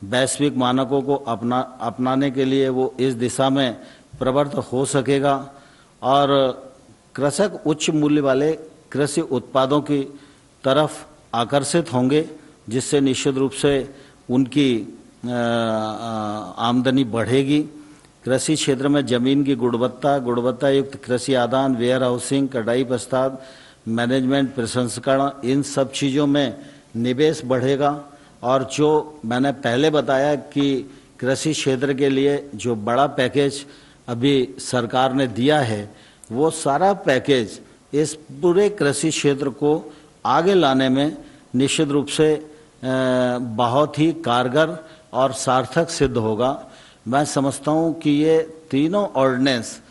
वैश्विक मानकों को अपनाने के लिए वो इस दिशा में प्रवृत्त हो सकेगा, और कृषक उच्च मूल्य वाले कृषि उत्पादों की तरफ आकर्षित होंगे, जिससे निश्चित रूप से उनकी आमदनी बढ़ेगी। कृषि क्षेत्र में जमीन की गुणवत्ता युक्त कृषि आदान, वेयर हाउसिंग, कटाई पश्चात मैनेजमेंट, प्रसंस्करण, इन सब चीज़ों में निवेश बढ़ेगा। और जो मैंने पहले बताया कि कृषि क्षेत्र के लिए जो बड़ा पैकेज अभी सरकार ने दिया है, वो सारा पैकेज इस पूरे कृषि क्षेत्र को आगे लाने में निश्चित रूप से बहुत ही कारगर और सार्थक सिद्ध होगा। मैं समझता हूँ कि ये तीनों ऑर्डिनेंस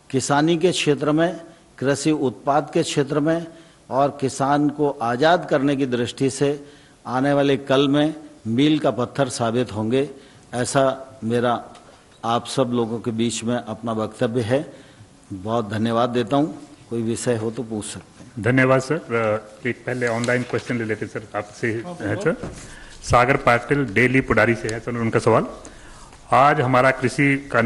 किसानी के क्षेत्र में, कृषि उत्पाद के क्षेत्र में और किसान को आज़ाद करने की दृष्टि से आने वाले कल में मील का पत्थर साबित होंगे, ऐसा मेरा आप सब लोगों के बीच में अपना वक्तव्य है। बहुत धन्यवाद देता हूँ, कोई विषय हो तो पूछ सकते हैं। धन्यवाद सर। एक पहले ऑनलाइन क्वेश्चन ले लेते सर, आपसे है सर। सागर पाटिल डेली पुडारी से है सर, उनका सवाल, आज हमारा कृषि का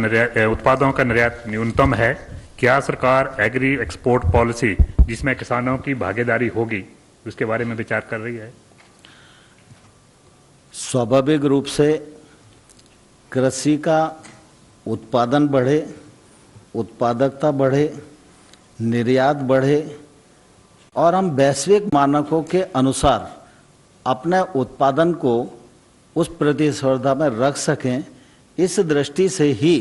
उत्पादों का निर्यात न्यूनतम है, क्या सरकार एग्री एक्सपोर्ट पॉलिसी जिसमें किसानों की भागीदारी होगी उसके बारे में विचार कर रही है? स्वाभाविक रूप से कृषि का उत्पादन बढ़े, उत्पादकता बढ़े, निर्यात बढ़े और हम वैश्विक मानकों के अनुसार अपने उत्पादन को उस प्रतिस्पर्धा में रख सकें, इस दृष्टि से ही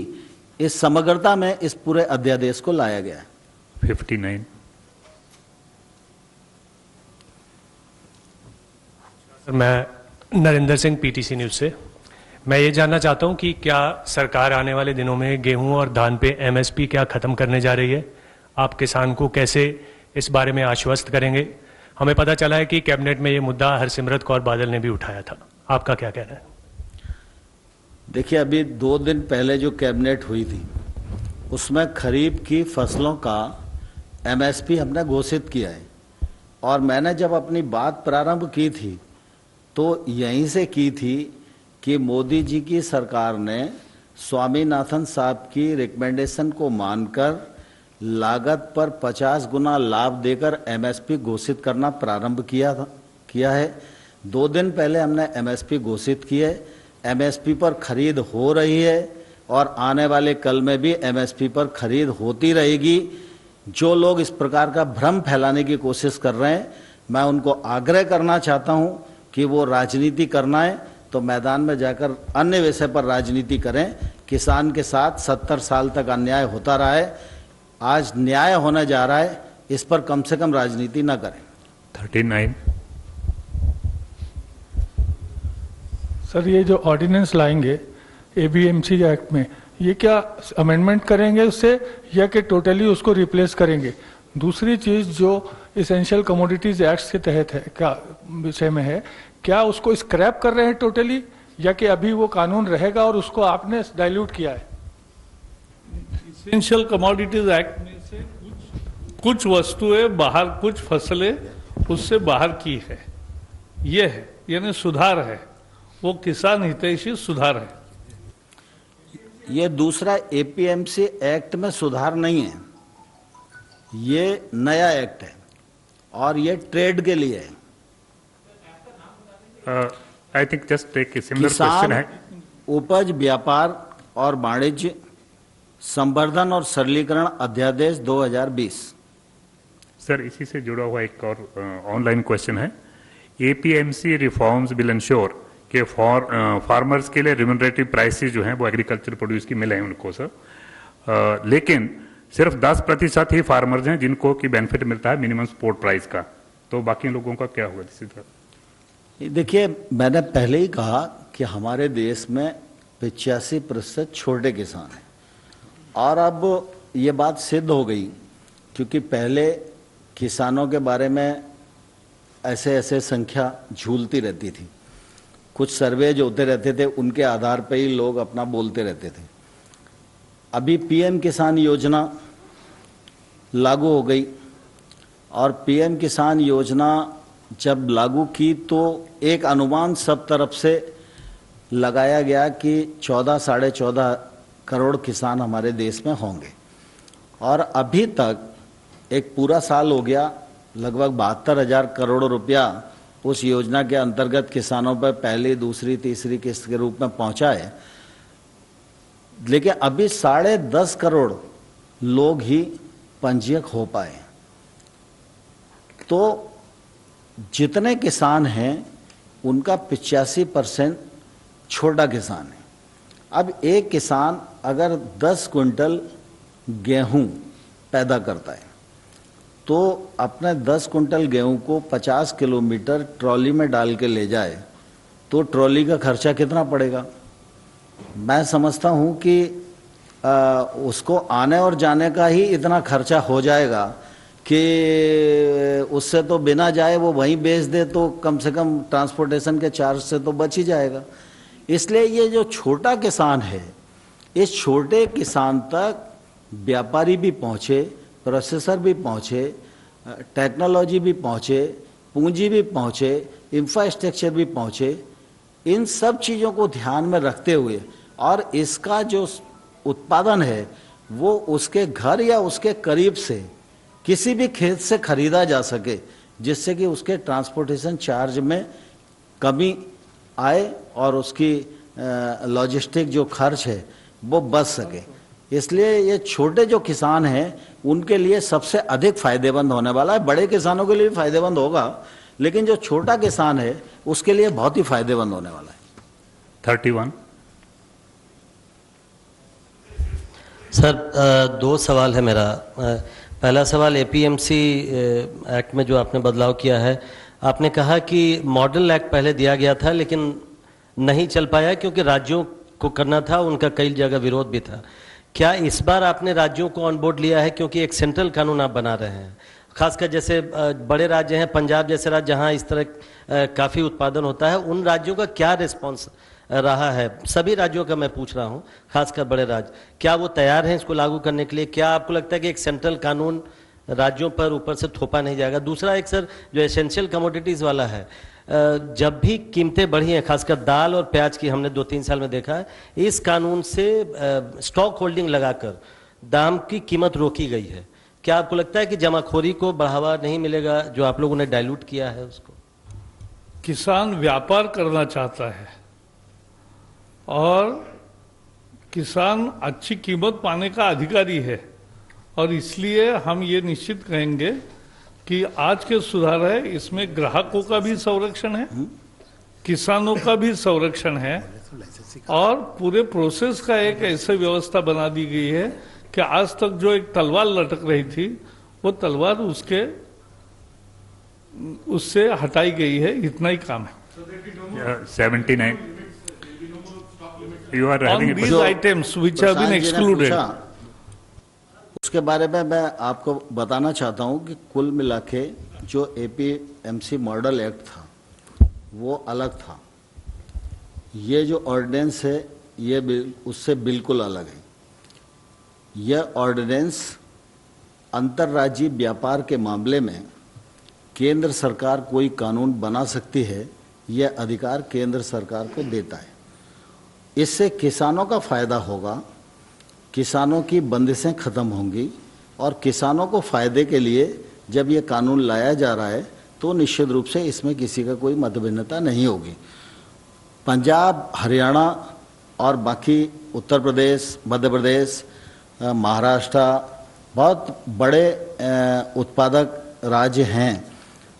इस समग्रता में इस पूरे अध्यादेश को लाया गया है। 59। मैं नरेंद्र सिंह पीटीसी न्यूज से। मैं ये जानना चाहता हूं कि क्या सरकार आने वाले दिनों में गेहूं और धान पे एमएसपी क्या खत्म करने जा रही है? आप किसान को कैसे इस बारे में आश्वस्त करेंगे? हमें पता चला है कि कैबिनेट में ये मुद्दा हरसिमरत कौर बादल ने भी उठाया था। आपका क्या कहना है? देखिए, अभी 2 दिन पहले जो कैबिनेट हुई थी उसमें खरीफ की फसलों का एमएसपी हमने घोषित किया है, और मैंने जब अपनी बात प्रारंभ की थी तो यहीं से की थी कि मोदी जी की सरकार ने स्वामीनाथन साहब की रिकमेंडेशन को मानकर लागत पर 50 गुना लाभ देकर एमएसपी घोषित करना प्रारंभ किया है। 2 दिन पहले हमने एमएसपी घोषित की है। एमएसपी पर खरीद हो रही है और आने वाले कल में भी एमएसपी पर खरीद होती रहेगी। जो लोग इस प्रकार का भ्रम फैलाने की कोशिश कर रहे हैं, मैं उनको आग्रह करना चाहता हूं कि वो राजनीति करना है तो मैदान में जाकर अन्य विषय पर राजनीति करें। किसान के साथ 70 साल तक अन्याय होता रहा है, आज न्याय होने जा रहा है, इस पर कम से कम राजनीति न करें। 39। सर, ये जो ऑर्डिनेंस लाएंगे एबीएमसी एक्ट में, ये क्या अमेंडमेंट करेंगे उससे या कि टोटली उसको रिप्लेस करेंगे? दूसरी चीज जो इसेंशियल कमोडिटीज एक्ट के तहत है, क्या विषय में है, क्या उसको स्क्रैप कर रहे हैं टोटली या कि अभी वो कानून रहेगा और उसको आपने डाइल्यूट किया है? इसेंशियल कमोडिटीज एक्ट में से कुछ वस्तुएं बाहर, कुछ फसलें उससे बाहर की है, ये है, यानी सुधार है, वो किसान हितैषी सुधार है। ये दूसरा एपीएमसी एक्ट में सुधार नहीं है, ये नया एक्ट है और ये ट्रेड के लिए है। I think just take a similar question किसान है। उपज व्यापार और वाणिज्य संवर्धन और सरलीकरण अध्यादेश 2020। सर, इसी से जुड़ा हुआ एक और ऑनलाइन क्वेश्चन है। एपीएमसी रिफॉर्म्स विल इंश्योर कि फार्मर्स के लिए रिम्यूनरेटिव प्राइसेस जो हैं वो एग्रीकल्चर प्रोड्यूस की मिले हैं उनको सर, लेकिन सिर्फ 10% ही फार्मर्स हैं जिनको की बेनिफिट मिलता है मिनिमम सपोर्ट प्राइस का, तो बाकी लोगों का क्या होगा इसी तरह? देखिए, मैंने पहले ही कहा कि हमारे देश में 85% छोटे किसान हैं और अब ये बात सिद्ध हो गई, क्योंकि पहले किसानों के बारे में ऐसे ऐसे संख्या झूलती रहती थी, कुछ सर्वे जो होते रहते थे उनके आधार पर ही लोग अपना बोलते रहते थे। अभी पीएम किसान योजना लागू हो गई और पीएम किसान योजना जब लागू की तो एक अनुमान सब तरफ से लगाया गया कि 14 साढ़े 14 करोड़ किसान हमारे देश में होंगे, और अभी तक एक पूरा साल हो गया, लगभग 72,000 करोड़ रुपया उस योजना के अंतर्गत किसानों पर पहली, दूसरी, तीसरी किस्त के रूप में पहुंचा है, लेकिन अभी 10.5 करोड़ लोग ही पंजीयक हो पाए। तो जितने किसान हैं उनका 85% छोटा किसान है। अब एक किसान अगर 10 क्विंटल गेहूं पैदा करता है तो अपने 10 क्विंटल गेहूं को 50 किलोमीटर ट्रॉली में डाल के ले जाए तो ट्रॉली का खर्चा कितना पड़ेगा? मैं समझता हूं कि उसको आने और जाने का ही इतना खर्चा हो जाएगा कि उससे तो बिना जाए वो वहीं बेच दे तो कम से कम ट्रांसपोर्टेशन के चार्ज से तो बच ही जाएगा। इसलिए ये जो छोटा किसान है, इस छोटे किसान तक व्यापारी भी पहुंचे, प्रोसेसर भी पहुंचे, टेक्नोलॉजी भी पहुंचे, पूंजी भी पहुंचे, इंफ्रास्ट्रक्चर भी पहुंचे, इन सब चीज़ों को ध्यान में रखते हुए और इसका जो उत्पादन है वो उसके घर या उसके करीब से किसी भी खेत से खरीदा जा सके, जिससे कि उसके ट्रांसपोर्टेशन चार्ज में कमी आए और उसकी लॉजिस्टिक जो खर्च है वो बच सके। इसलिए ये छोटे जो किसान हैं उनके लिए सबसे अधिक फायदेमंद होने वाला है। बड़े किसानों के लिए भी फायदेमंद होगा, लेकिन जो छोटा किसान है उसके लिए बहुत ही फायदेमंद होने वाला है। 31। सर दो सवाल है मेरा। पहला सवाल एपीएमसी एक्ट में जो आपने बदलाव किया है, आपने कहा कि मॉडल एक्ट पहले दिया गया था लेकिन नहीं चल पाया क्योंकि राज्यों को करना था, उनका कई जगह विरोध भी था। क्या इस बार आपने राज्यों को ऑन बोर्ड लिया है क्योंकि एक सेंट्रल कानून आप बना रहे हैं? खासकर जैसे बड़े राज्य हैं, पंजाब जैसे राज्य जहां इस तरह काफ़ी उत्पादन होता है, उन राज्यों का क्या रिस्पॉन्स रहा है? सभी राज्यों का मैं पूछ रहा हूं, खासकर बड़े राज्य, क्या वो तैयार हैं इसको लागू करने के लिए? क्या आपको लगता है कि एक सेंट्रल कानून राज्यों पर ऊपर से थोपा नहीं जाएगा? दूसरा एक सर जो एसेंशियल कमोडिटीज़ वाला है, जब भी कीमतें बढ़ी हैं, खासकर दाल और प्याज की हमने 2-3 साल में देखा है, इस कानून से स्टॉक होल्डिंग लगाकर दाम की कीमत रोकी गई है। क्या आपको लगता है कि जमाखोरी को बढ़ावा नहीं मिलेगा जो आप लोगों ने डाइल्यूट किया है उसको? किसान व्यापार करना चाहता है और किसान अच्छी कीमत पाने का अधिकारी है, और इसलिए हम ये निश्चित कहेंगे कि आज के सुधार है इसमें ग्राहकों का भी संरक्षण है, किसानों का भी संरक्षण है, और पूरे प्रोसेस का एक ऐसी व्यवस्था बना दी गई है कि आज तक जो एक तलवार लटक रही थी वो तलवार उससे हटाई गई है। इतना ही काम है। 79 you are On having these items which have been Prashant ji ने excluded. पूछा, उसके बारे में मैं आपको बताना चाहता हूं कि कुल मिला के जो एपीएमसी मॉडल एक्ट था वो अलग था। ये जो ऑर्डिनेंस है ये उससे बिल्कुल अलग है। यह ऑर्डिनेंस अंतर्राज्यीय व्यापार के मामले में केंद्र सरकार कोई कानून बना सकती है, यह अधिकार केंद्र सरकार को देता है। इससे किसानों का फायदा होगा, किसानों की बंदिशें खत्म होंगी, और किसानों को फायदे के लिए जब ये कानून लाया जा रहा है तो निश्चित रूप से इसमें किसी का कोई मतभिन्नता नहीं होगी। पंजाब, हरियाणा और बाकी उत्तर प्रदेश, मध्य प्रदेश, महाराष्ट्र बहुत बड़े उत्पादक राज्य हैं,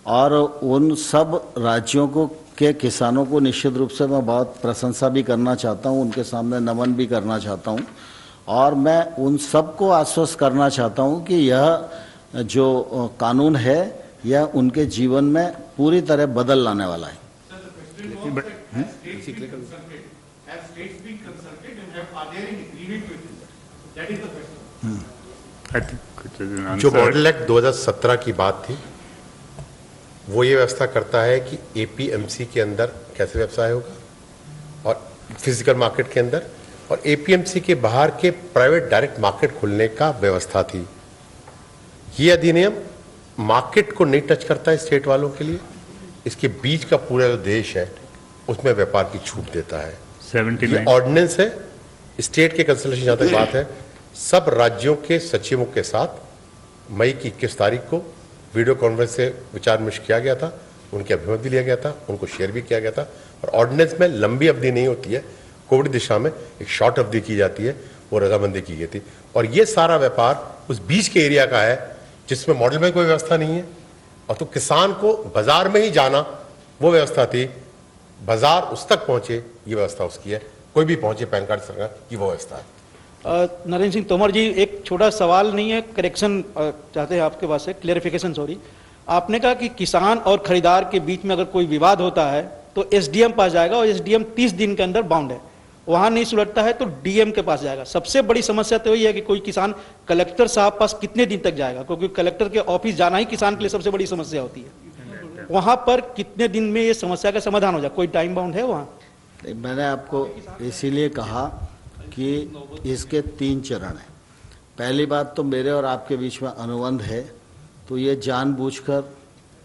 और उन सब राज्यों के किसानों को निश्चित रूप से मैं बहुत प्रशंसा भी करना चाहता हूं, उनके सामने नमन भी करना चाहता हूं, और मैं उन सब को आश्वस्त करना चाहता हूं कि यह जो कानून है यह उनके जीवन में पूरी तरह बदल लाने वाला है। जो मॉडल एक्ट 2017 की बात थी वो ये व्यवस्था करता है कि एपीएमसी के अंदर कैसे व्यवसाय होगा और फिजिकल मार्केट के अंदर, और एपीएमसी के बाहर के प्राइवेट डायरेक्ट मार्केट खुलने का व्यवस्था थी। ये अधिनियम मार्केट को नहीं टच करता है स्टेट वालों के लिए, इसके बीच का पूरा जो देश है उसमें व्यापार की छूट देता है। 79 ऑर्डिनेंस है, स्टेट के कंसल्टेशन जहां तक बात है, सब राज्यों के सचिवों के साथ मई की 21 तारीख को वीडियो कॉन्फ्रेंस से विचार विमर्श किया गया था, उनके अभिमत भी लिया गया था, उनको शेयर भी किया गया था। और ऑर्डिनेंस में लंबी अवधि नहीं होती है, कोविड दिशा में एक शॉर्ट अवधि की जाती है, वो रजामंदी की गई थी। और ये सारा व्यापार उस बीच के एरिया का है जिसमें मॉडल में कोई व्यवस्था नहीं है, और तो किसान को बाजार में ही जाना वो व्यवस्था थी, बाजार उस तक पहुंचे ये व्यवस्था उसकी है, कोई भी पहुंचे पैन कार्ड सरकार की वो व्यवस्था है। नरेंद्र सिंह तोमर जी, एक छोटा सवाल नहीं है, करेक्शन चाहते हैं आपके पास से, क्लेरिफिकेशन सॉरी। आपने कहा कि किसान और खरीदार के बीच में अगर कोई विवाद होता है तो एसडीएम पास जाएगा, और एसडीएम 30 दिन के अंदर बाउंड है, वहां नहीं सुलझता है तो डीएम के पास जाएगा। सबसे बड़ी समस्या तो यही है कि कोई किसान कलेक्टर साहब पास कितने दिन तक जाएगा, क्योंकि कलेक्टर के ऑफिस जाना ही किसान के लिए सबसे बड़ी समस्या होती है। वहां पर कितने दिन में ये समस्या का समाधान हो जाए, कोई टाइम बाउंड है वहां? मैंने आपको इसीलिए कहा कि इसके 3 चरण हैं। पहली बात तो मेरे और आपके बीच में अनुबंध है, तो ये जानबूझकर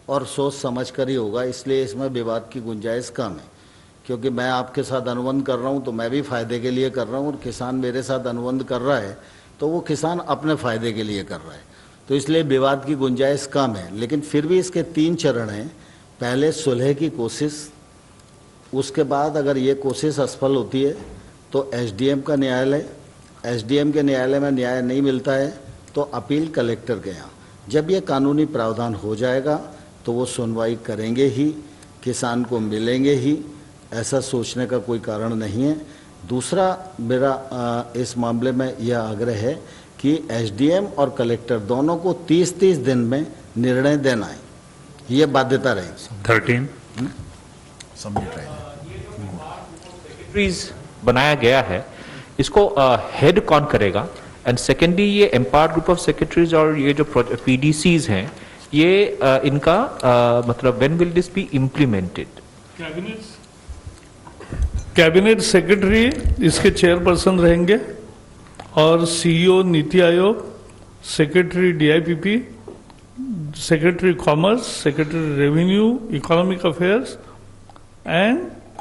और सोच समझकर ही होगा, इसलिए इसमें विवाद की गुंजाइश कम है। क्योंकि मैं आपके साथ अनुबंध कर रहा हूँ तो मैं भी फायदे के लिए कर रहा हूँ, और किसान मेरे साथ अनुबंध कर रहा है तो वो किसान अपने फायदे के लिए कर रहा है, तो इसलिए विवाद की गुंजाइश कम है। लेकिन फिर भी इसके 3 चरण हैं। पहले सुलह की कोशिश, उसके बाद अगर ये कोशिश असफल होती है तो एसडीएम का न्यायालय, एसडीएम के न्यायालय में न्याय नहीं मिलता है तो अपील कलेक्टर के यहाँ। जब ये कानूनी प्रावधान हो जाएगा तो वो सुनवाई करेंगे ही, किसान को मिलेंगे ही, ऐसा सोचने का कोई कारण नहीं है। दूसरा मेरा इस मामले में यह आग्रह है कि एसडीएम और कलेक्टर दोनों को 30-30 दिन में निर्णय देना है, ये बाध्यता रहेगी। 13 सेक्रेटरीज बनाया गया है, इसको हेड कौन करेगा? एंड सेकेंडली, ये एम्पावर्ड ग्रुप ऑफ सेक्रेटरीज और ये जो पीडीसीज हैं, ये इनका मतलब when will this be implemented? Cabinet secretary इसके चेयरपर्सन रहेंगे और CEO NITI Aayog, secretary DIPP, secretary commerce, secretary revenue, economic affairs and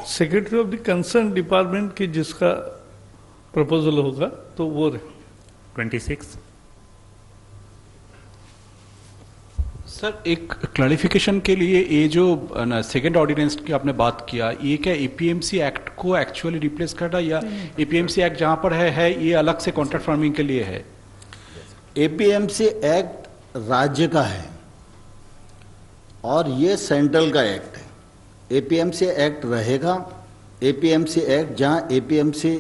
secretary of the concern department की जिसका प्रपोजल होगा तो वो रहे। 26 सर, एक क्लैरिफिकेशन के लिए, ये जो सेकेंड ऑर्डिनेंस की आपने बात किया, ये क्या एपीएमसी एक्ट को एक्चुअली रिप्लेस करना, या एपीएमसी एक्ट जहां पर है ये अलग से कॉन्ट्रैक्ट फार्मिंग के लिए है? एपीएमसी एक्ट राज्य का है और ये सेंट्रल का एक्ट है। एपीएमसी एक्ट रहेगा। एपीएमसी एक्ट जहां एपीएमसी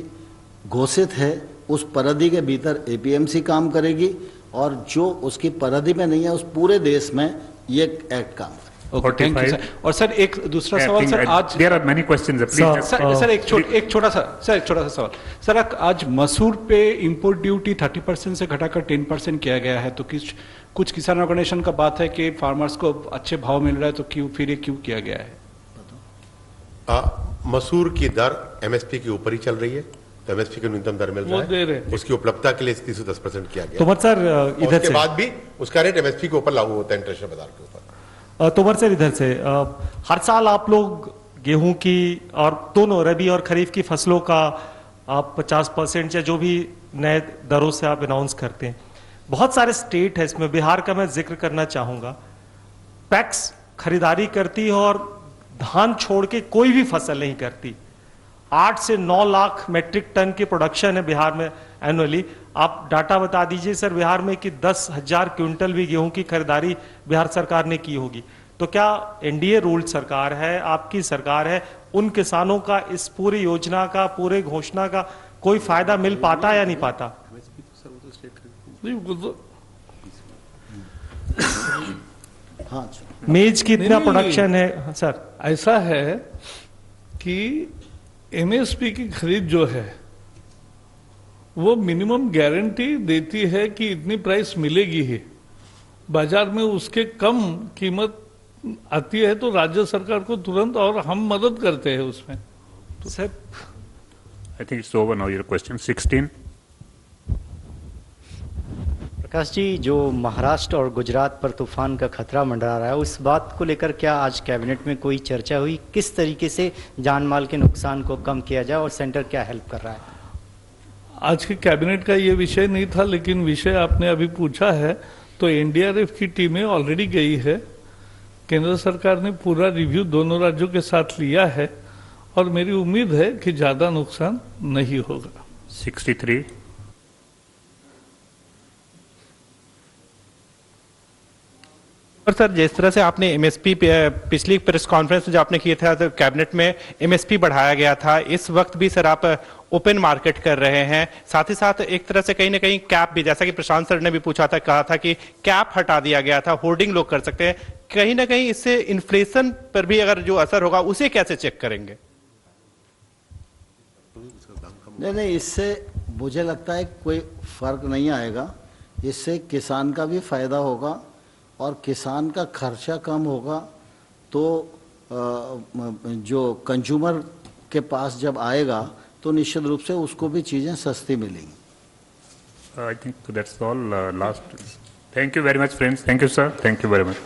घोषित है उस परिधि के भीतर एपीएमसी काम करेगी, और जो उसकी परिधि में नहीं है उस पूरे देश में ये एक्ट काम करेगा। Okay, thank you sir. और सर एक दूसरा सवाल सर, आज there are many questions, please sir एक छोटा सा सवाल सर, आज मसूर पे इंपोर्ट ड्यूटी 30% से घटाकर 10% किया गया है, तो कुछ किसान ऑर्गेनाइजेशन का बात है कि फार्मर्स को अच्छे भाव मिल रहा है, तो क्यों किया गया है? मसूर की दर एमएसपी के ऊपर ही चल रही है, तो एमएसपी की न्यूनतम दर मिल रहा है, उसकी उपलब्धता के लिए 310% किया गया। तोमर सर इधर से बाद भी उसका रेट एमएसपी के ऊपर लागू होता है, इंटरनेशनल बाजार के ऊपर। तोमर सर इधर से हर साल आप लोग गेहूं की और दोनों रबी और खरीफ की फसलों का आप 50% या जो भी नए दरों से आप अनाउंस करते हैं। बहुत सारे स्टेट है इसमें, बिहार का मैं जिक्र करना चाहूंगा, पैक्स खरीदारी करती है और धान छोड़ के कोई भी फसल नहीं करती। 8 से 9 लाख मेट्रिक टन की प्रोडक्शन है बिहार में एनुअली। आप डाटा बता दीजिए सर बिहार में कि 10,000 क्विंटल भी गेहूं की खरीदारी बिहार सरकार ने की होगी। तो क्या एनडीए रूल्ड सरकार है, आपकी सरकार है, उन किसानों का इस पूरी योजना का, पूरे घोषणा का कोई फायदा मिल पाता या नहीं पाता? हाँ, मेज की इतना प्रोडक्शन है सर। ऐसा है कि एमएसपी की खरीद जो है वो मिनिमम गारंटी देती है कि इतनी प्राइस मिलेगी ही। बाजार में उसके कम कीमत आती है तो राज्य सरकार को तुरंत, और हम मदद करते हैं उसमें। तो sir I think it's over now your question 16। Prakash ji, जो महाराष्ट्र और गुजरात पर तूफान का खतरा मंडरा रहा है, उस बात को लेकर क्या आज कैबिनेट में कोई चर्चा हुई? किस तरीके से जान माल के नुकसान को कम किया जाए और सेंटर क्या हेल्प कर रहा है? आज के कैबिनेट का ये विषय नहीं था, लेकिन विषय आपने अभी पूछा है तो एनडीआरएफ की टीमें ऑलरेडी गई है। केंद्र सरकार ने पूरा रिव्यू दोनों राज्यों के साथ लिया है और मेरी उम्मीद है कि ज्यादा नुकसान नहीं होगा। 63। और सर, जिस तरह से आपने एमएसपी पिछली प्रेस कॉन्फ्रेंस में जो आपने किया था तो कैबिनेट में एमएसपी बढ़ाया गया था, इस वक्त भी सर आप ओपन मार्केट कर रहे हैं, साथ ही साथ एक तरह से कहीं ना कहीं कैप भी, जैसा कि प्रशांत सर ने भी पूछा था, कहा था कि कैप हटा दिया गया था, होर्डिंग लोग कर सकते हैं, कहीं ना कहीं इससे इन्फ्लेशन पर भी अगर जो असर होगा उसे कैसे चेक करेंगे? नहीं, इससे मुझे लगता है कोई फर्क नहीं आएगा। इससे किसान का भी फायदा होगा और किसान का खर्चा कम होगा, तो जो कंज्यूमर के पास जब आएगा तो निश्चित रूप से उसको भी चीजें सस्ती मिलेंगी। I think that's all last. Thank you very much friends, thank you sir, thank you very much.